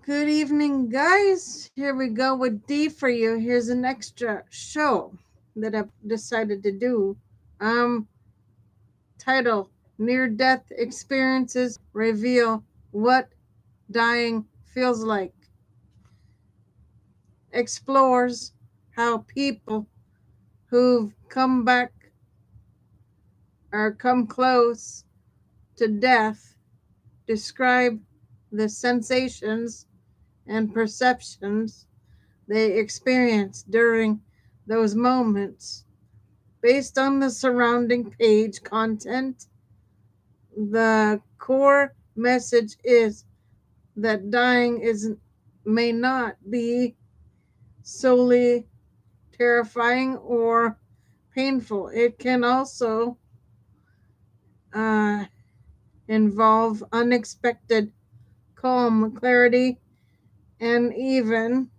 Good evening, guys. Here we go with D for you. Here's an extra show that I've decided to do. Um, Title: Near Death Experiences Reveal What Dying Feels Like. Explores how people who've come back or come close to death describe the sensations and perceptions they experience during those moments. Based on the surrounding page content, the core message is that dying is may not be solely terrifying or painful. It can also uh, involve unexpected calm, clarity, and even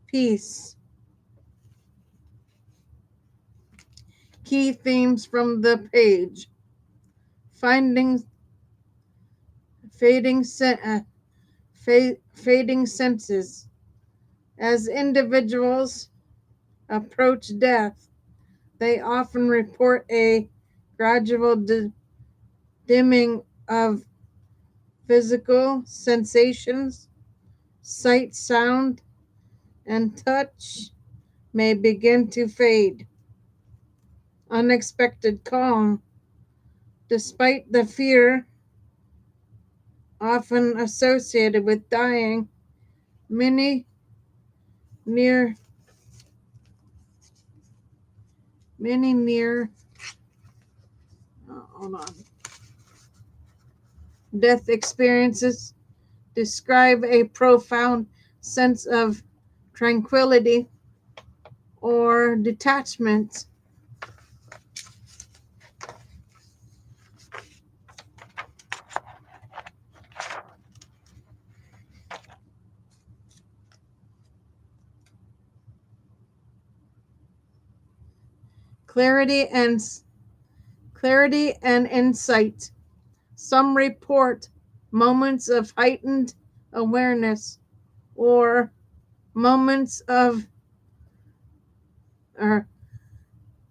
peace. Key themes from the page: finding fading fading senses. As individuals approach death, they often report a gradual dimming of physical sensations. Sight, sound, and touch may begin to fade. Unexpected calm. Despite the fear often associated with dying, many near many near hold on death experiences describe a profound sense of tranquility or detachment. Clarity and clarity and insight. Some report moments of heightened awareness or moments of or,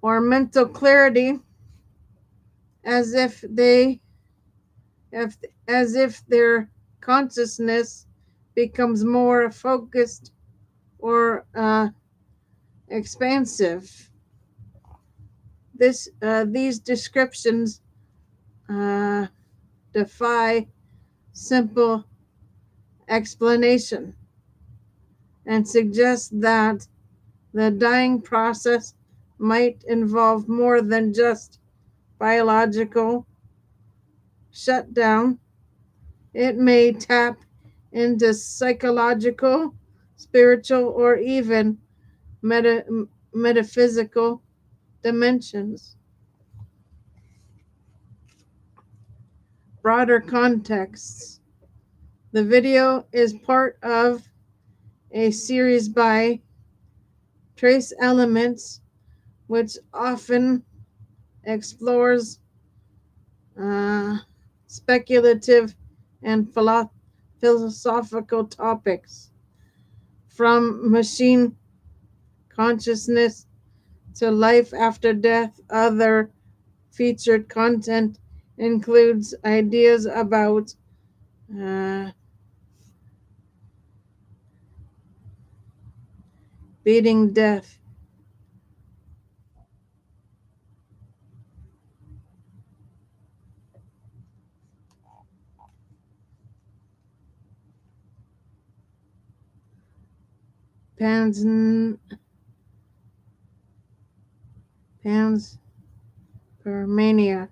or mental clarity as if they if, as if their consciousness becomes more focused or expansive. These descriptions uh, defy simple explanation and suggest that the dying process might involve more than just biological shutdown. It may tap into psychological, spiritual, or even metaphysical dimensions. Broader contexts. The video is part of a series by Trace Elements, which often explores uh, speculative and philosophical topics, from machine consciousness to life after death. Other featured content includes ideas about uh, beating death, pans, panspermania,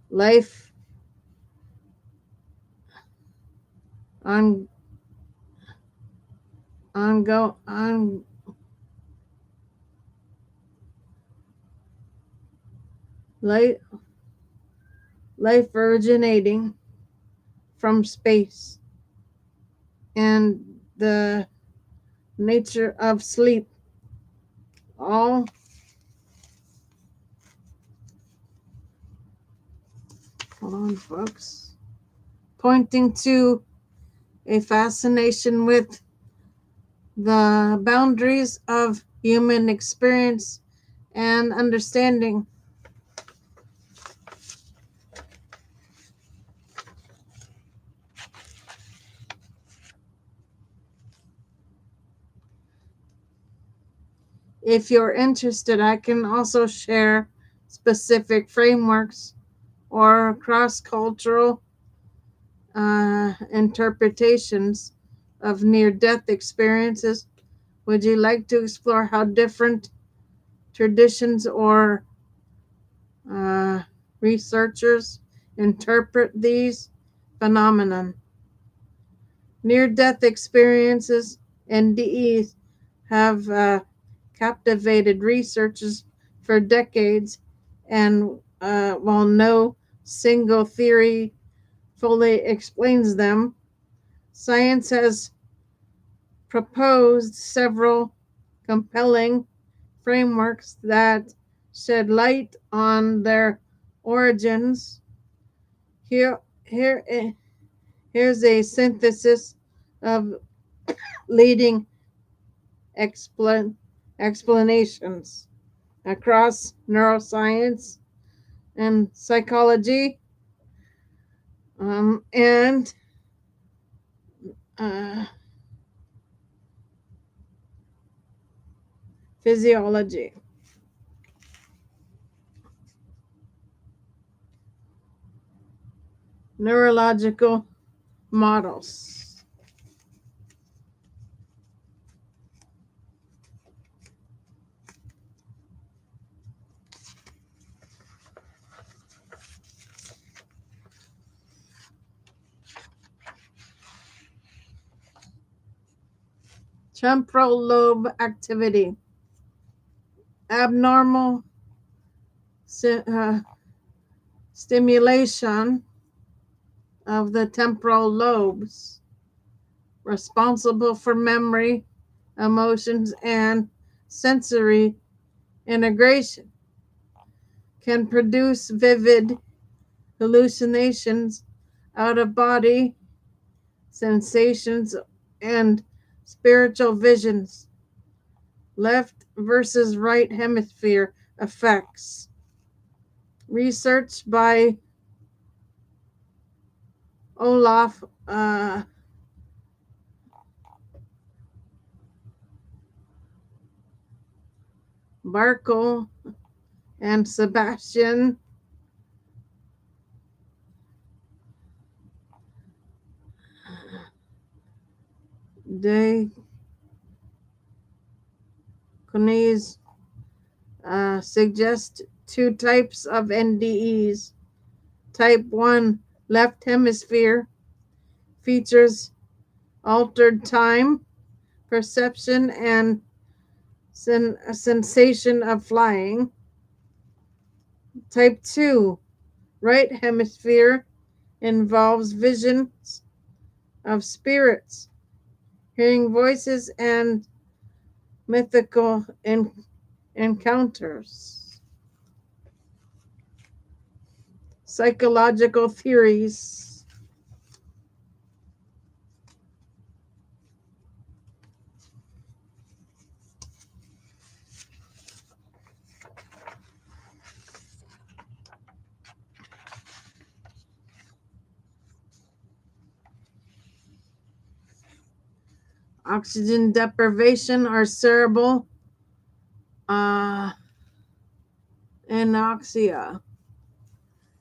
life on on life, life originating from space, and the nature of sleep, all hold on folks, pointing to a fascination with the boundaries of human experience and understanding. If you're interested, I can also share specific frameworks or cross cultural interpretations of near death experiences. Would you like to explore how different traditions or uh, researchers interpret these phenomenon? Near death experiences, NDEs, have captivated researchers for decades, and while no single theory fully explains them, science has proposed several compelling frameworks that shed light on their origins. Here, here, here's a synthesis of leading explanations across neuroscience and psychology, and uh, physiology. Neurological models. Temporal lobe activity. Abnormal stimulation of the temporal lobes, responsible for memory, emotions, and sensory integration, can produce vivid hallucinations, out of body sensations, and spiritual visions. Left versus right hemisphere effects. Research by Olaf Barkel and Sebastian de Cones suggest two types of NDEs. Type 1, left hemisphere, features altered time, perception, and sensation of flying. Type 2, right hemisphere, involves visions of spirits, hearing voices, and mythical encounters. Psychological theories. Oxygen deprivation or cerebral uh, anoxia.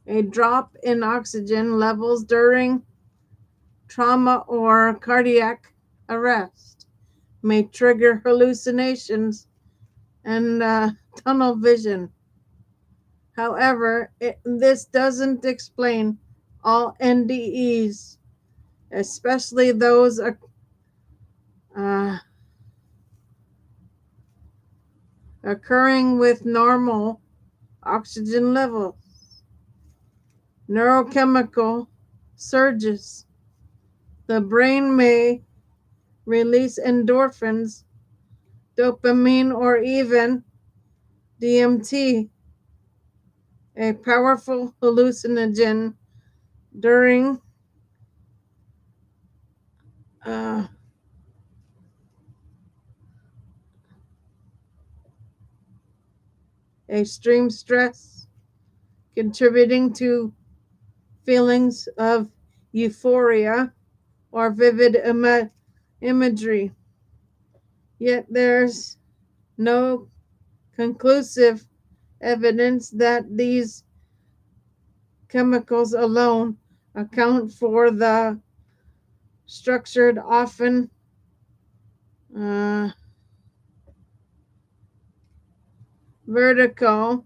A drop in oxygen levels during trauma or cardiac arrest may trigger hallucinations and tunnel vision. However, this doesn't explain all NDEs, especially those uh, occurring with normal oxygen levels. Neurochemical surges. The brain may release endorphins, dopamine, or even DMT, a powerful hallucinogen, during uh, extreme stress, contributing to feelings of euphoria or vivid imagery. Yet there's no conclusive evidence that these chemicals alone account for the structured, often uh, vertical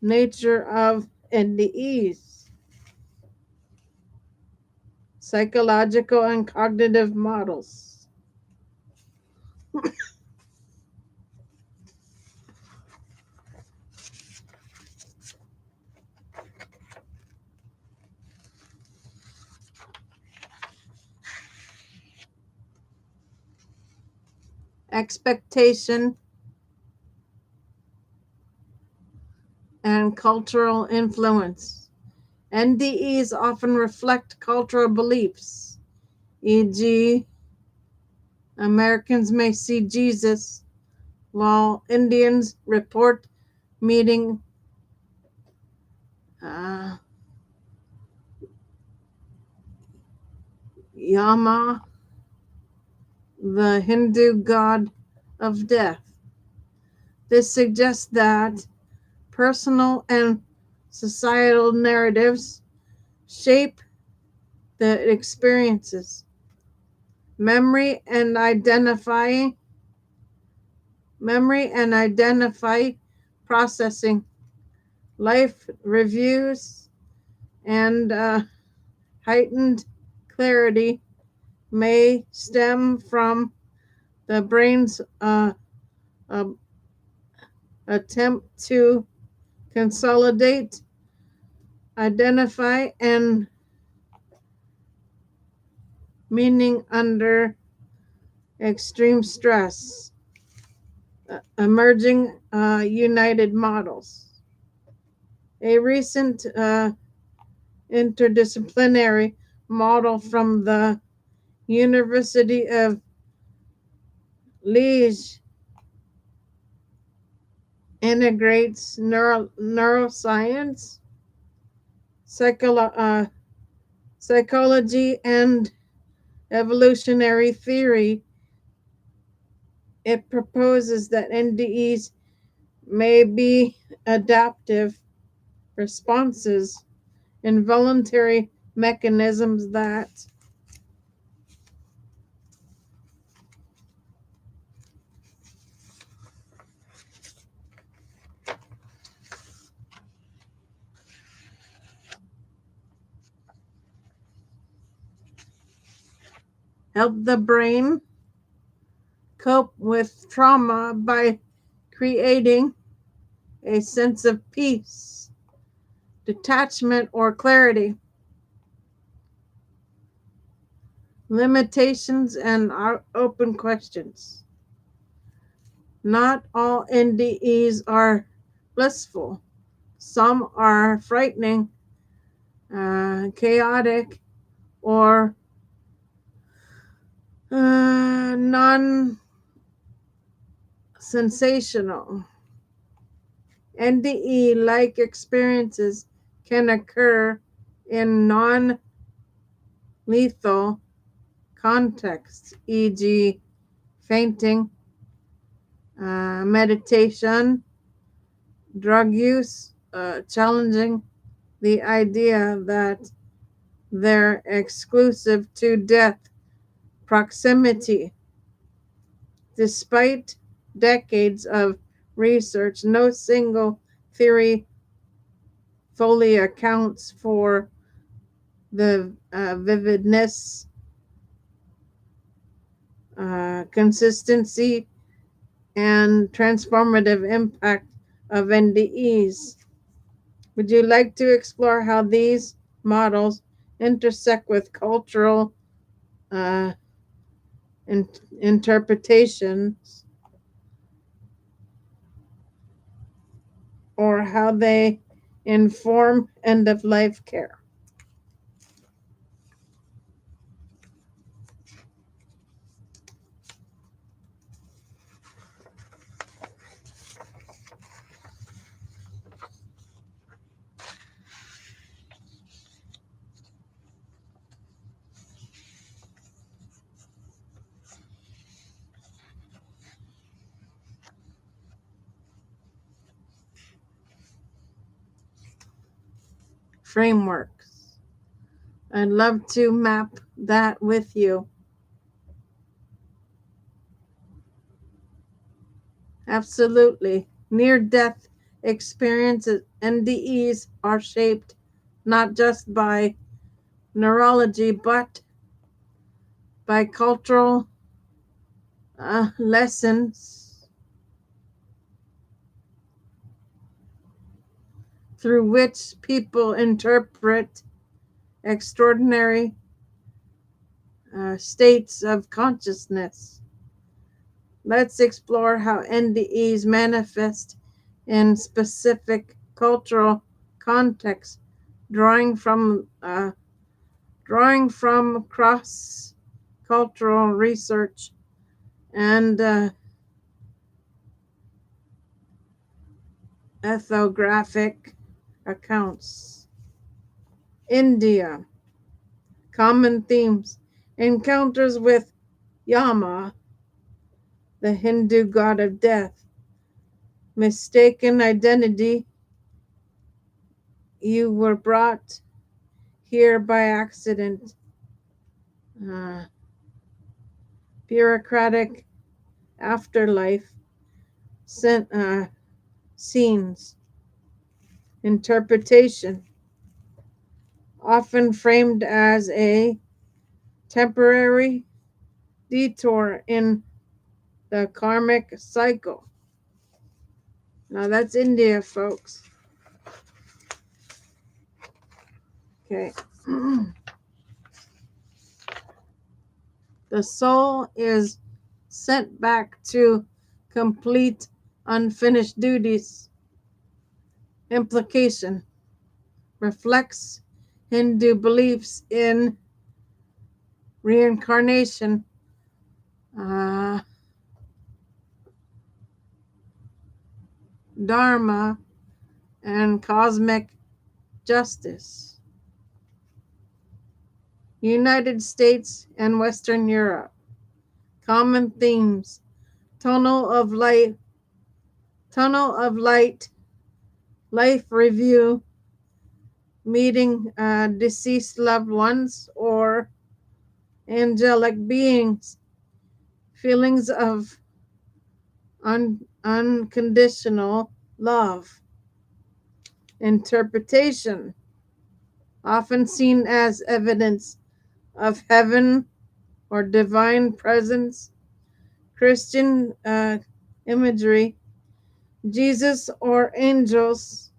nature of NDEs. Psychological and cognitive models. Expectation and cultural influence. NDEs often reflect cultural beliefs, e.g., Americans may see Jesus, while Indians report meeting uh, Yama, the Hindu god of death. This suggests that personal and societal narratives shape the experiences. Memory and identify processing, life reviews, and heightened clarity may stem from the brain's uh, attempt to consolidate, identify, and meaning under extreme stress. Emerging united models. A recent interdisciplinary model from the University of Liège integrates neuroscience, psychology, and evolutionary theory. It proposes that NDEs may be adaptive responses, involuntary mechanisms that help the brain cope with trauma by creating a sense of peace, detachment, or clarity. Limitations and open questions. Not all NDEs are blissful. Some are frightening, chaotic, or non sensational. NDE like experiences can occur in non lethal contexts, e.g., fainting, meditation, drug use, challenging the idea that they're exclusive to death proximity. Despite decades of research, no single theory fully accounts for the vividness, consistency, and transformative impact of NDEs. Would you like to explore how these models intersect with cultural uh, interpretations, or how they inform end of life care? frameworks. I'd love to map that with you. Absolutely. Near-death experiences, NDEs, are shaped not just by neurology but by cultural lessons through which people interpret extraordinary states of consciousness. Let's explore how NDEs manifest in specific cultural contexts, drawing from cross-cultural research and ethnographic accounts. India. Common themes: encounters with Yama, the Hindu god of death; mistaken identity, you were brought here by accident; bureaucratic afterlife scenes; interpretation, often framed as a temporary detour in the karmic cycle. Now that's India, folks. Okay. The soul is sent back to complete unfinished duties. Implication: reflects Hindu beliefs in reincarnation, dharma, and cosmic justice. United States and Western Europe. Common themes: tunnel of light, life review, meeting deceased loved ones or angelic beings, feelings of unconditional love. Interpretation, often seen as evidence of heaven or divine presence. Christian imagery, Jesus or angels,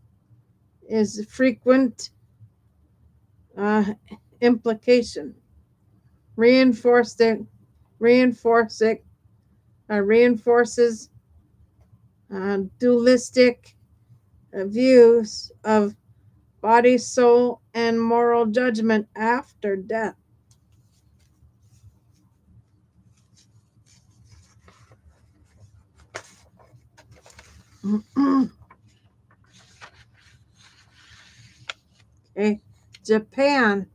is frequent implication. Reinforces dualistic views of body, soul, and moral judgment after death. Okay. Japan.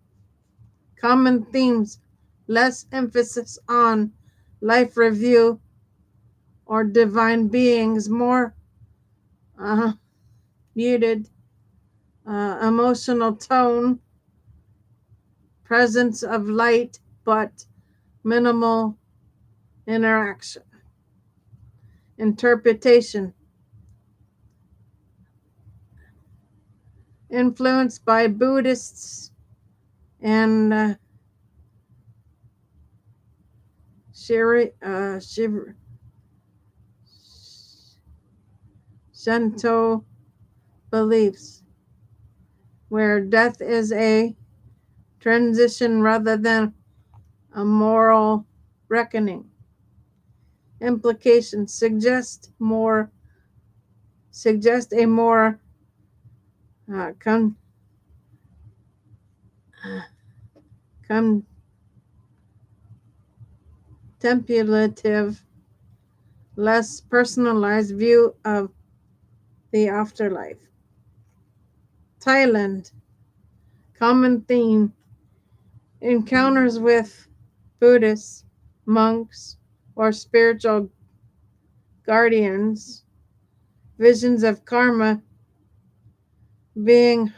Common themes: less emphasis on life review or divine beings, more muted emotional tone, presence of light, but minimal interaction. Interpretation, influenced by Buddhists and Shinto beliefs, where death is a transition rather than a moral reckoning. Implications suggest a more contemplative, less personalized view of the afterlife. Thailand. Common theme: encounters with Buddhists, monks, or spiritual guardians, visions of karma being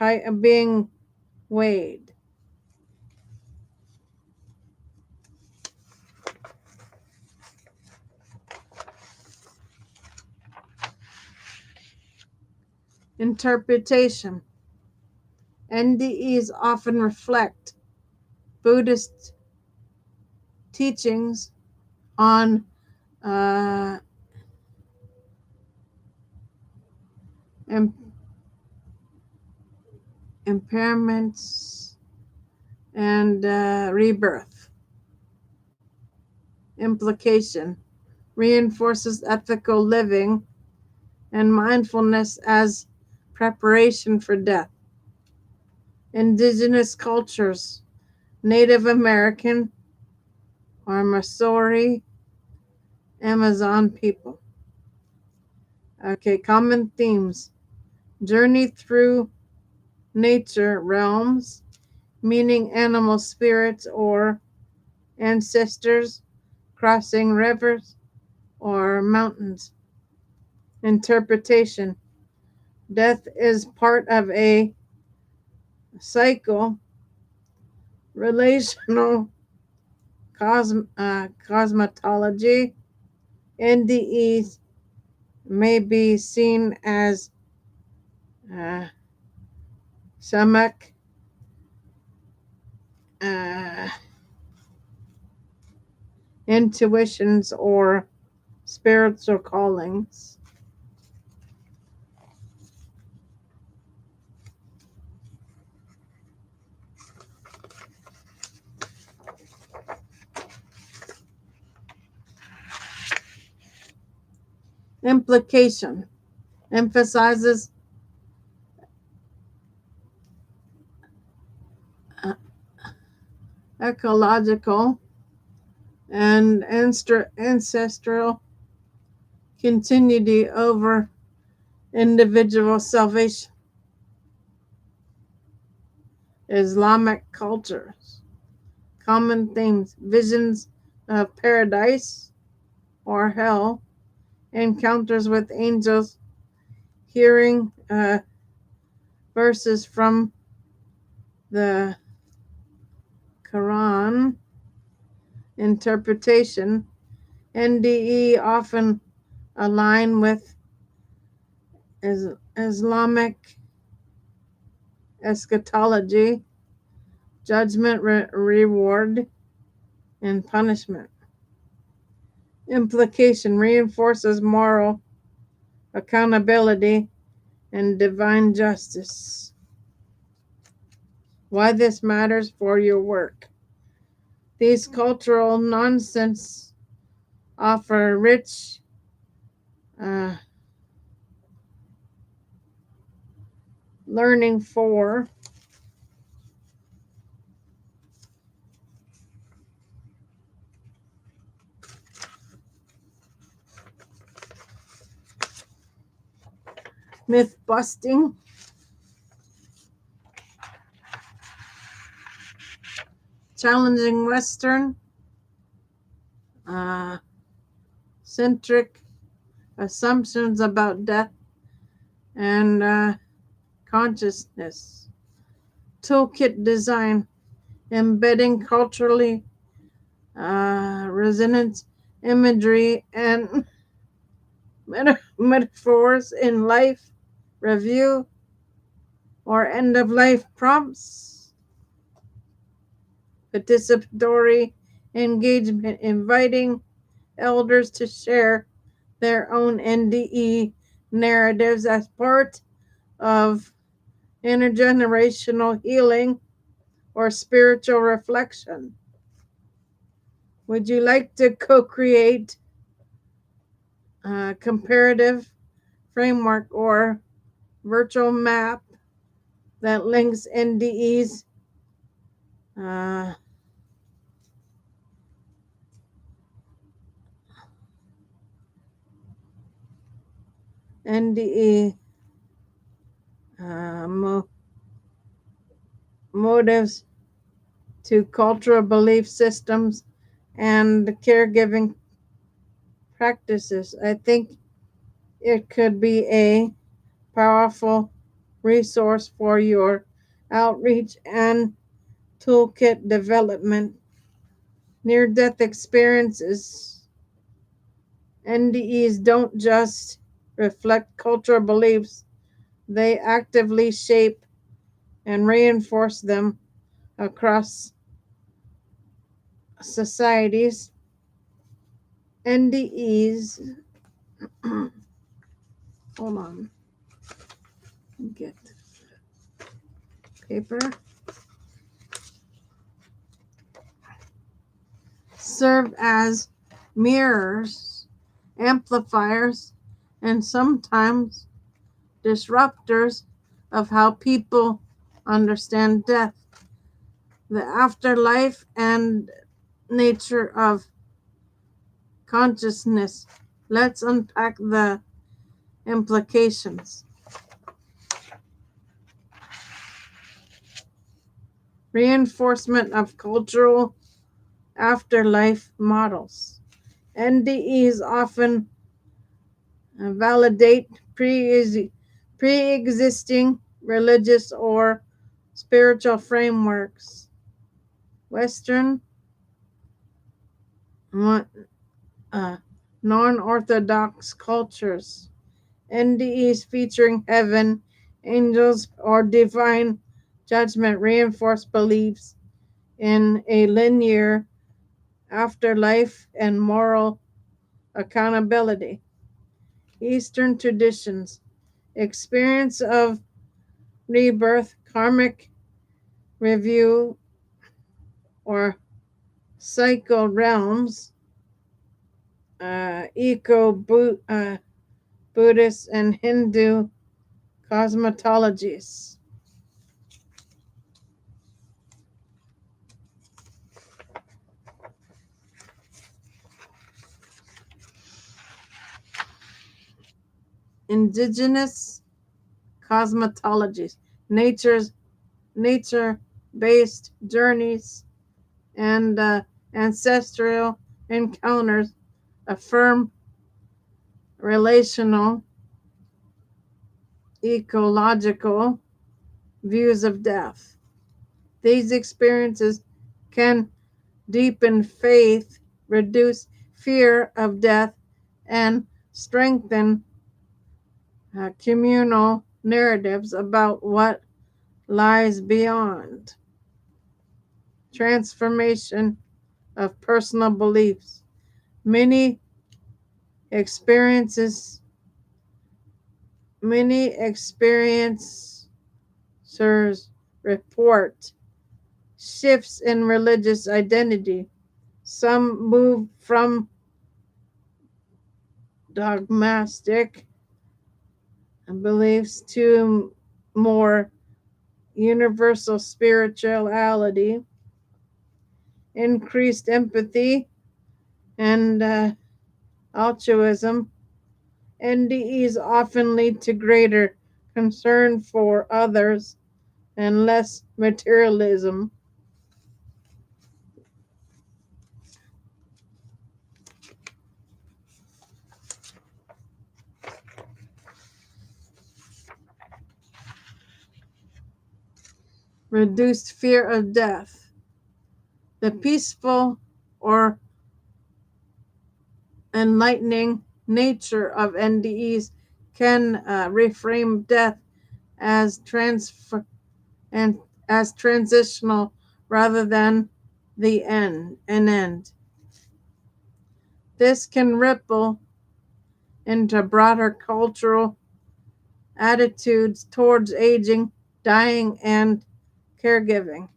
Wade. Interpretation. NDEs often reflect Buddhist teachings on im- impairments and rebirth. Implication reinforces ethical living and mindfulness as preparation for death. Indigenous cultures, Native American or Maasai, Amazon people. Okay, common themes. Journey through nature realms, meaning animal spirits or ancestors, crossing rivers or mountains. Interpretation. Death is part of a cycle, relational cosmetology. NDEs may be seen as uh, shamak, uh, intuitions, or spiritual callings. Implication emphasizes uh, ecological and ancestral continuity over individual salvation. Islamic cultures, common themes, visions of paradise or hell, encounters with angels, hearing verses from the Quran, interpretation. NDE often align with Islamic eschatology, judgment, reward, and punishment. Implication reinforces moral accountability and divine justice. Why this matters for your work. These cultural nonsense offer rich uh, learning for myth busting, challenging Western uh, centric assumptions about death and consciousness. Toolkit design, embedding culturally resonant imagery and metaphors in life review or end of life prompts. Participatory engagement, inviting elders to share their own NDE narratives as part of intergenerational healing or spiritual reflection. Would you like to co-create a comparative framework or virtual map that links NDEs uh, NDE motives to cultural belief systems and caregiving practices? I think it could be a powerful resource for your outreach, and toolkit development. Near death experiences, NDEs don't just reflect cultural beliefs, they actively shape and reinforce them across societies. NDEs, hold on, get paper, serve as mirrors, amplifiers, and sometimes disruptors of how people understand death, the afterlife, and nature of consciousness. Let's unpack the implications. Reinforcement of cultural afterlife models. NDEs often validate pre-existing religious or spiritual frameworks. Western uh, non-orthodox cultures. NDEs featuring heaven, angels, or divine judgment reinforce beliefs in a linear afterlife and moral accountability. Eastern traditions, experience of rebirth, karmic review, or cycle realms, eco Buddhist and Hindu cosmetologies. Indigenous cosmetologies, nature-based journeys, and ancestral encounters affirm relational, ecological views of death. These experiences can deepen faith, reduce fear of death, and strengthen communal narratives about what lies beyond. Transformation of personal beliefs. Many experiences, many experiencers report shifts in religious identity. Some move from dogmatic beliefs to more universal spirituality, increased empathy, and altruism. NDEs often lead to greater concern for others and less materialism. Reduced fear of death. The peaceful or enlightening nature of NDEs can reframe death as transfer and as transitional rather than an end. This can ripple into broader cultural attitudes towards aging, dying, and caregiving.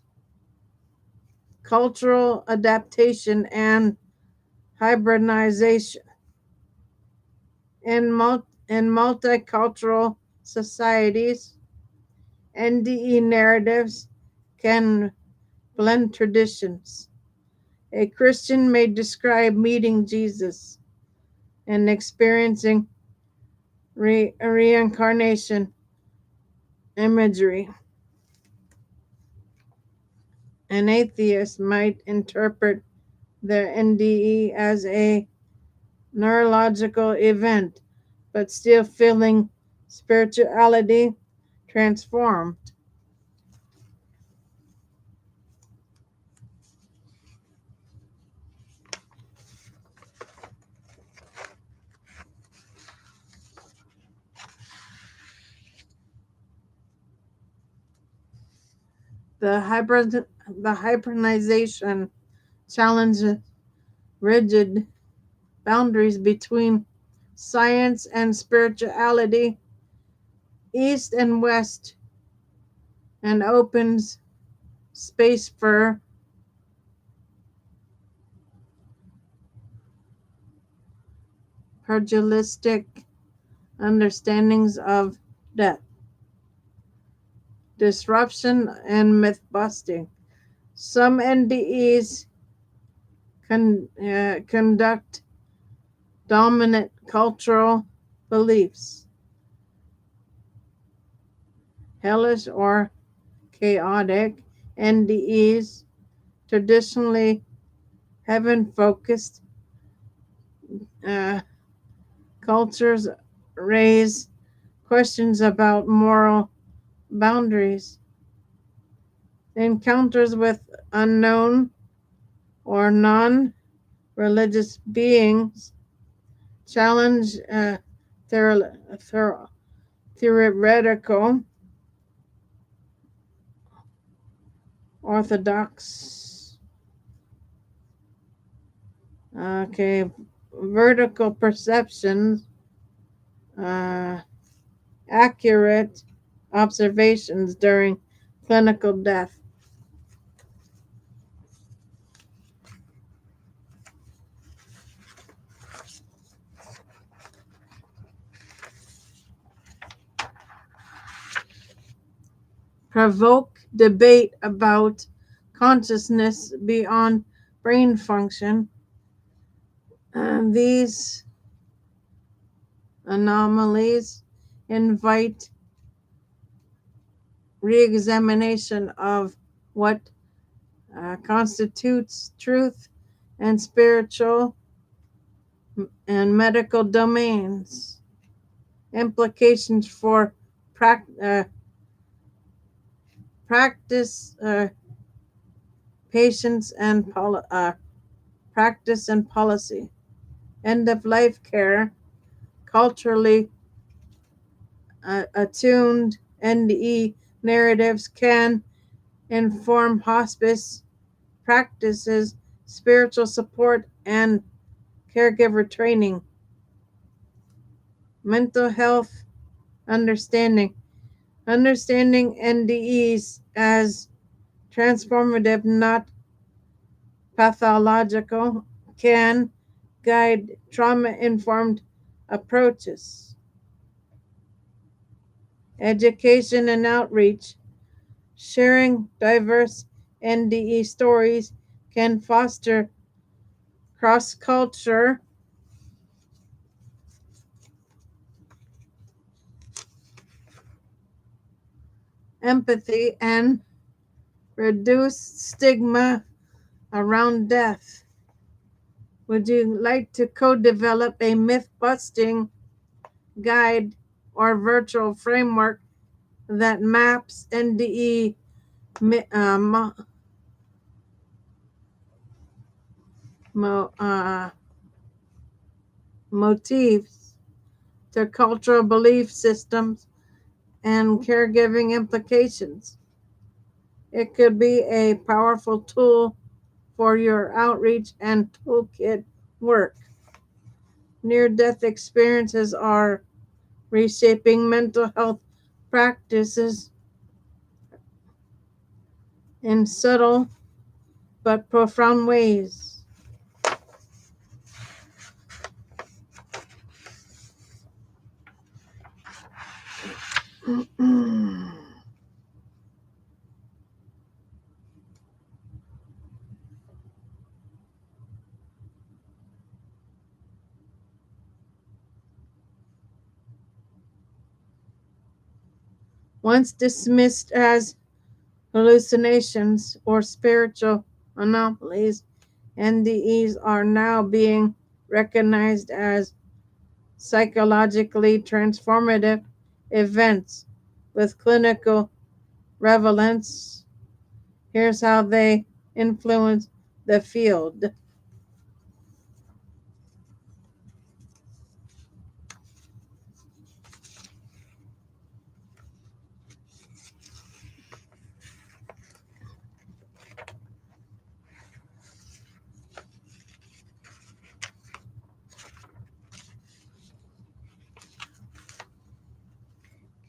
Cultural adaptation and hybridization. In multicultural societies, NDE narratives can blend traditions. A Christian may describe meeting Jesus and experiencing reincarnation imagery. An atheist might interpret the NDE as a neurological event, but still feeling spirituality transformed. The hybridization challenges rigid boundaries between science and spirituality, east and west, and opens space for pugilistic understandings of death, disruption, and myth busting. Some NDEs conduct dominant cultural beliefs, hellish or chaotic NDEs, traditionally heaven focused uh, cultures raise questions about moral boundaries. Encounters with unknown or non religious beings challenge theoretical orthodox, okay, vertical perceptions, uh, accurate observations during clinical death. Provoke debate about consciousness beyond brain function. These anomalies invite re-examination of what constitutes truth and spiritual and medical domains. Implications for practice, patients, and practice and policy. End of life care, culturally attuned NDE narratives can inform hospice practices, spiritual support, and caregiver training. Mental health understanding. Understanding NDEs as transformative, not pathological, can guide trauma informed approaches. Education and outreach. Sharing diverse NDE stories can foster cross culture empathy and reduce stigma around death. Would you like to co develop a myth busting guide or virtual framework that maps NDE motifs to cultural belief systems and caregiving implications? It could be a powerful tool for your outreach and toolkit work. Near death experiences are reshaping mental health practices in subtle but profound ways. Once dismissed as hallucinations or spiritual anomalies, NDEs are now being recognized as psychologically transformative events with clinical relevance. Here's how they influence the field.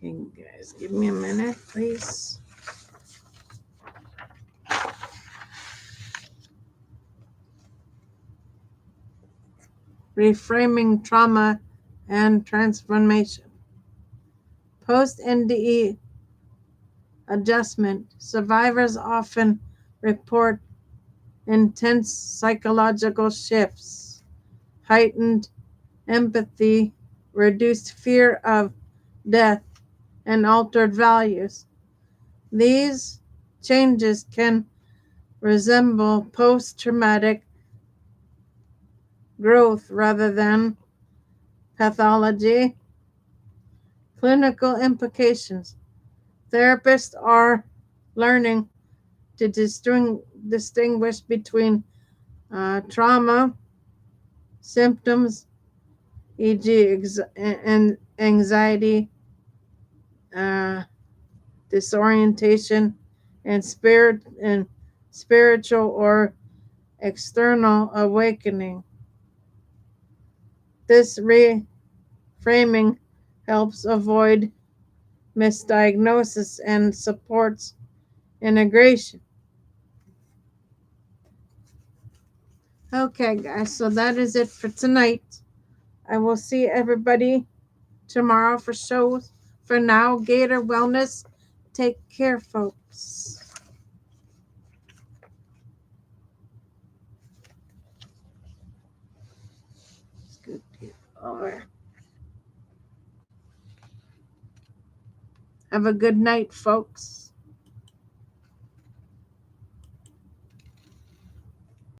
Okay, guys, give me a minute, please. Reframing trauma and transformation. Post NDE adjustment, survivors often report intense psychological shifts, heightened empathy, reduced fear of death, and altered values. These changes can resemble post traumatic growth rather than pathology. Clinical implications. Therapists are learning to distinguish between trauma symptoms, e.g., anxiety, uh, disorientation, and spiritual or external awakening. This reframing helps avoid misdiagnosis and supports integration. Okay, guys, so that is it for tonight. I will see everybody tomorrow for shows. For now, Gator Wellness. Take care, folks. Scoot it over. Have a good night, folks.